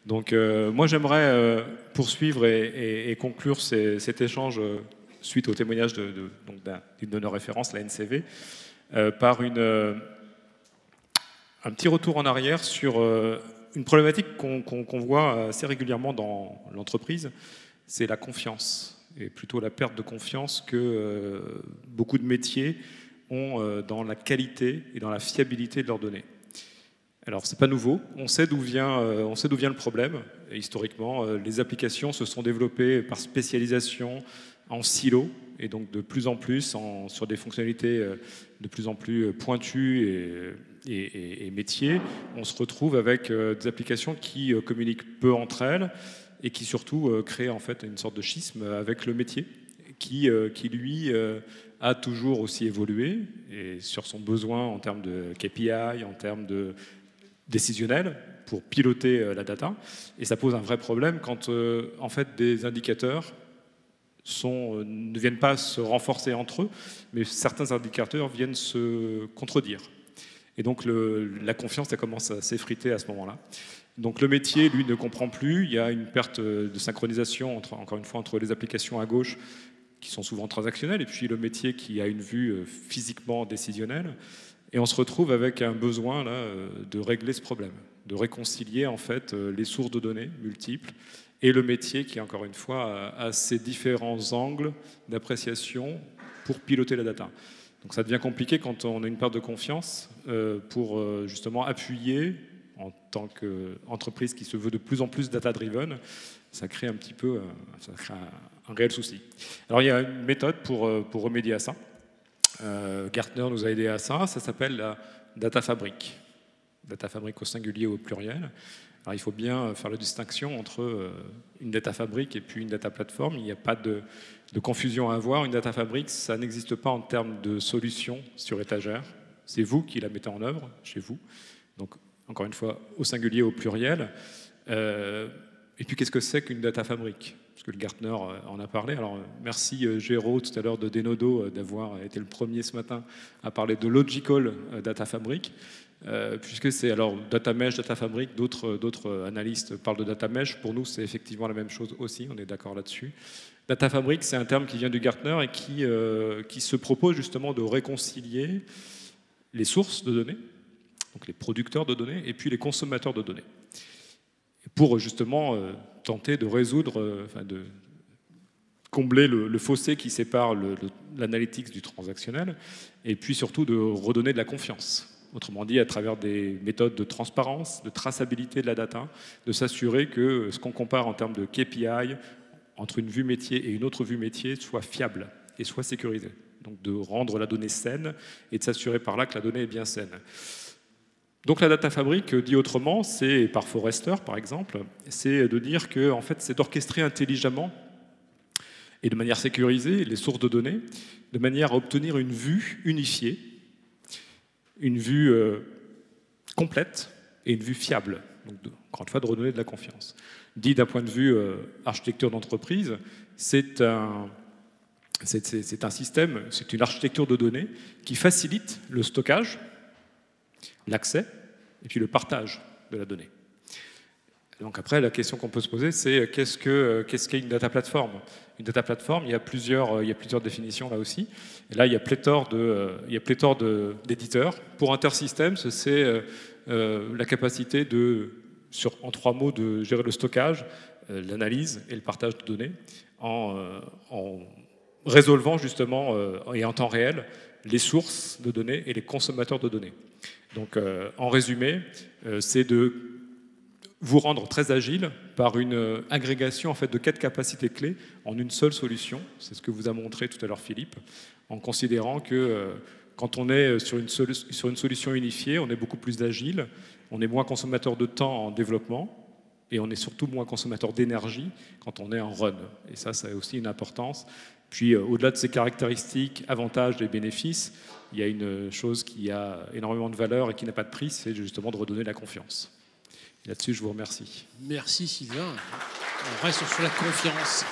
Donc moi j'aimerais poursuivre et conclure cet échange suite au témoignage d'une de nos références, la NCV, par un petit retour en arrière sur une problématique qu'on voit assez régulièrement dans l'entreprise, c'est la confiance, et plutôt la perte de confiance que beaucoup de métiers ont dans la qualité et dans la fiabilité de leurs données. Alors, ce n'est pas nouveau, on sait d'où vient le problème. Et historiquement, les applications se sont développées par spécialisation en silos, et donc de plus en plus sur des fonctionnalités de plus en plus pointues et métiers. On se retrouve avec des applications qui communiquent peu entre elles et qui surtout créent en fait une sorte de schisme avec le métier qui lui, a toujours aussi évolué et sur son besoin en termes de KPI, en termes de décisionnel pour piloter la data. Et ça pose un vrai problème quand en fait des indicateurs ne viennent pas se renforcer entre eux, mais certains indicateurs viennent se contredire. Et donc la confiance, ça commence à s'effriter à ce moment-là. Donc le métier, lui, ne comprend plus. Il y a une perte de synchronisation, encore une fois, entre les applications à gauche, qui sont souvent transactionnelles, et puis le métier qui a une vue physiquement décisionnelle. Et on se retrouve avec un besoin là, de régler ce problème, de réconcilier en fait les sources de données multiples et le métier qui, encore une fois, a ses différents angles d'appréciation pour piloter la data. Donc ça devient compliqué quand on a une perte de confiance pour justement appuyer en tant qu'entreprise qui se veut de plus en plus data-driven. Ça crée un petit peu un réel souci. Alors il y a une méthode pour remédier à ça. Gartner nous a aidé à ça, ça s'appelle la Data Fabric. Data Fabric au singulier ou au pluriel. Alors il faut bien faire la distinction entre une data fabric et puis une data platform. Il n'y a pas de confusion à avoir. Une data fabric, ça n'existe pas en termes de solution sur étagère. C'est vous qui la mettez en œuvre chez vous. Donc encore une fois, au singulier ou au pluriel. Et puis qu'est-ce que c'est qu'une data fabric ? Parce que le Gartner en a parlé. Alors merci Géraud tout à l'heure de Denodo d'avoir été le premier ce matin à parler de Logical Data Fabric, puisque c'est alors Data Mesh, Data Fabric, d'autres analystes parlent de Data Mesh. Pour nous, c'est effectivement la même chose aussi, on est d'accord là-dessus. Data Fabric, c'est un terme qui vient du Gartner et qui se propose justement de réconcilier les sources de données, donc les producteurs de données, et puis les consommateurs de données, pour justement tenter de résoudre, de combler le fossé qui sépare l'analytics du transactionnel, et puis surtout de redonner de la confiance. Autrement dit, à travers des méthodes de transparence, de traçabilité de la data, de s'assurer que ce qu'on compare en termes de KPI entre une vue métier et une autre vue métier soit fiable et soit sécurisé. Donc de rendre la donnée saine et de s'assurer par là que la donnée est bien saine. Donc la data fabric, dit autrement, c'est par Forrester par exemple, c'est de dire que en fait, c'est d'orchestrer intelligemment et de manière sécurisée les sources de données, de manière à obtenir une vue unifiée, une vue complète et une vue fiable. Donc encore une fois, de redonner de la confiance. Dit d'un point de vue architecture d'entreprise, c'est un système, c'est une architecture de données qui facilite le stockage, l'accès et puis le partage de la donnée. Donc après, la question qu'on peut se poser, c'est qu'est-ce qu'est une data platform ? Une data platform, il y a plusieurs définitions là aussi. Et là, il y a pléthore d'éditeurs. Pour Intersystem, c'est la capacité en 3 mots, de gérer le stockage, l'analyse et le partage de données en résolvant justement et en temps réel les sources de données et les consommateurs de données. Donc, en résumé, c'est de vous rendre très agile par une agrégation en fait, de 4 capacités clés en une seule solution. C'est ce que vous a montré tout à l'heure Philippe, en considérant que quand on est sur une solution unifiée, on est beaucoup plus agile, on est moins consommateur de temps en développement, et on est surtout moins consommateur d'énergie quand on est en run. Et ça a aussi une importance. Puis, au-delà de ces caractéristiques, avantages et bénéfices, il y a une chose qui a énormément de valeur et qui n'a pas de prix, c'est justement de redonner la confiance. Là-dessus, je vous remercie. Merci Sylvain. On reste sur la confiance.